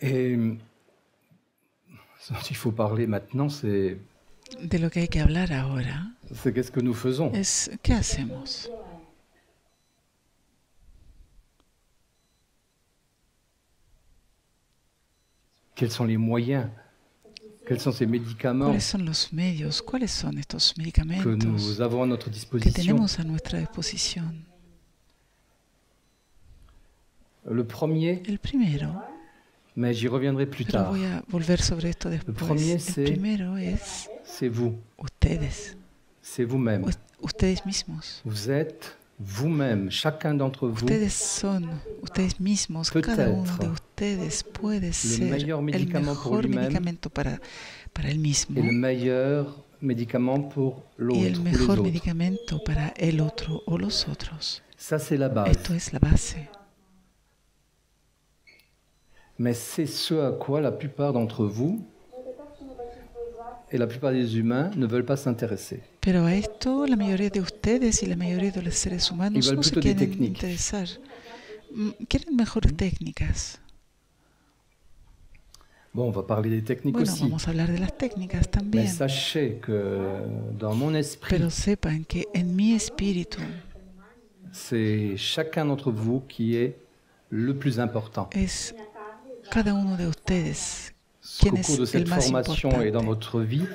Et ce dont il faut parler maintenant, c'est De lo que hay que hablar ahora qu'est-ce que nous faisons. es ¿qué hacemos? Quels sont les moyens? Quels sont ces médicaments ¿Cuáles son los medios? ¿Cuáles son estos que medicamentos nous avons à notre que disposition? tenemos a nuestra disposición? Le premier, El primero, mais j'y reviendrai plus pero tard, voy a volver sobre esto después. premier, El c'est- primero es c'est vous, ustedes, c'est vous-même. ustedes mismos. Vous êtes vous-même, chacun d'entre vous, Ustedes son ustedes mismos. Cada uno de Peut-être ustedes puede ser meilleur el médicament pour mejor lui-même medicamento para él mismo et le meilleur médicament pour y l'autre el ou les mejor autres. medicamento para el otro o los otros. Ça, c'est la base. Esto es la base. Mais c'est ce à quoi la plupart d'entre vous et la plupart des humains ne veulent pas s'intéresser. Pero a esto la mayoría de ustedes y la mayoría de los seres Ils humanos veulent no se plutôt des quieren techniques. interesar. Quieren mejores técnicas. Bon, on va parler des techniques Bueno, aussi. vamos a hablar de las técnicas Mais también. sachez que dans mon esprit, Pero sepan que en mi espíritu c'est chacun d'entre vous qui est le plus important. es cada uno de ustedes Ce quien qu'au es cours de el cette más formation et dans importante. votre vie,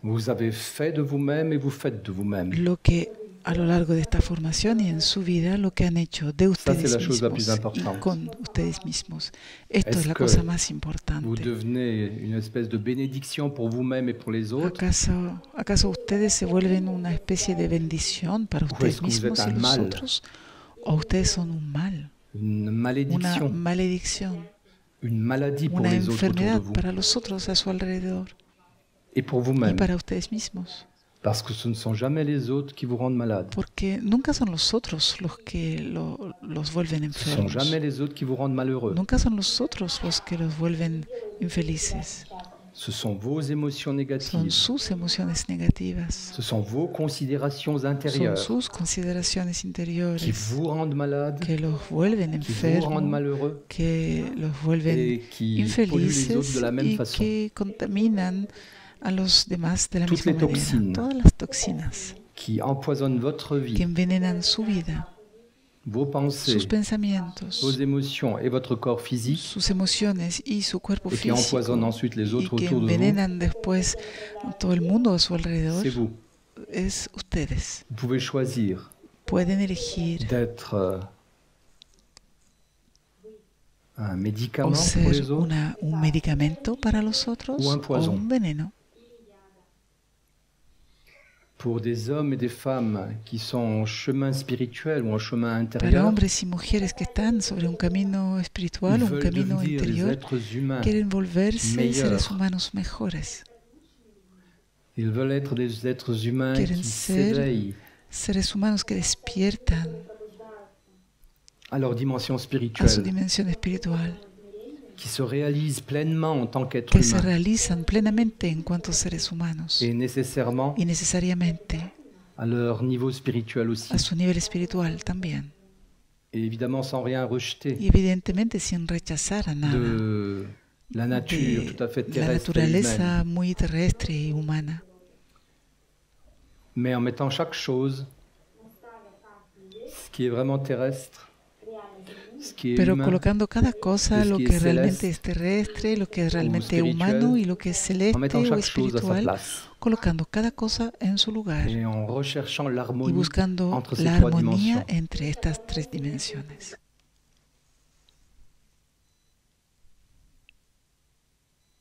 vous avez fait de vous-même et vous faites de vous-même. Lo que a lo largo de esta formación y en su vida, lo que han hecho de c'est ustedes la chose la plus mismos y importante. con ustedes mismos. Esto es Est-ce la que cosa más Vous importante. devenez une espèce de bénédiction pour vous-même et pour les autres, ¿Acaso ustedes se vuelven una especie de bendición para ustedes es que vous mismos êtes y un los mal? otros? ¿O ustedes son un mal, une una malédiction, maledicción, une maladie pour una les autres autour de enfermedad vous para los otros a su alrededor et pour y vous-même, para ustedes mismos? parce que ce ne sont jamais les autres qui vous rendent malade. Porque nunca son los otros los que los vuelven Ce ne sont enfermos. jamais les autres qui vous rendent malheureux. Nunca son los otros los que los vuelven infelices. Ce sont vos émotions Son négatives, sus emociones negativas, ce sont vos considérations son intérieures sus consideraciones qui interiores vous rendent malade, que los vuelven qui vous rendent enfermos, malheureux que los vuelven et qui polluent les autres infelices de la même y façon. que contaminan a los demás de la Toutes misma les manera. toxines. Todas las toxinas Qui empoisonnent votre que vie, envenenan su vida, vos pensées, sus vos pensamientos, émotions et votre corps physique, sus emociones y su cuerpo et qui empoisonnent físico, ensuite les y autres que autour de vous, envenenan después todo el mundo a su alrededor, c'est vous. es ustedes. Vous pouvez choisir Pueden elegir d'être un o médicament pour ser les autres un medicamento para los otros O un o poison. un veneno. pour des hommes et des femmes qui sont en chemin spirituel ou en chemin Para intérieur. hombres y mujeres que están sobre un camino Ils espiritual, un veulent camino devenir des interior, êtres humains. quieren volverse meilleurs. seres humanos mejores, Ils veulent être des êtres humains Quieren qui ser s'éveillent seres humanos que despiertan à leur dimension a su spirituelle, dimensión espiritual, qui se réalisent pleinement en tant qu'êtres que se humains realizan plenamente en cuanto seres humanos et nécessairement y necesariamente à leur niveau spirituel aussi. a su nivel espiritual también. Et évidemment sans rien rejeter Y evidentemente sin rechazar a nada de la nature de tout à fait la terrestre et humaine, naturaleza muy terrestre y humana, mais en mettant chaque chose, ce qui est vraiment terrestre, ce qui est pero humain, colocando cada cosa, es lo que que es realmente celeste es terrestre, lo que es realmente spirituel, humano y lo que es en celeste mettant o chaque chose à sa espiritual, place colocando cada cosa en su lugar et en recherchant y l'harmonie buscando entre ces la trois armonía dimensions. entre estas tres dimensiones.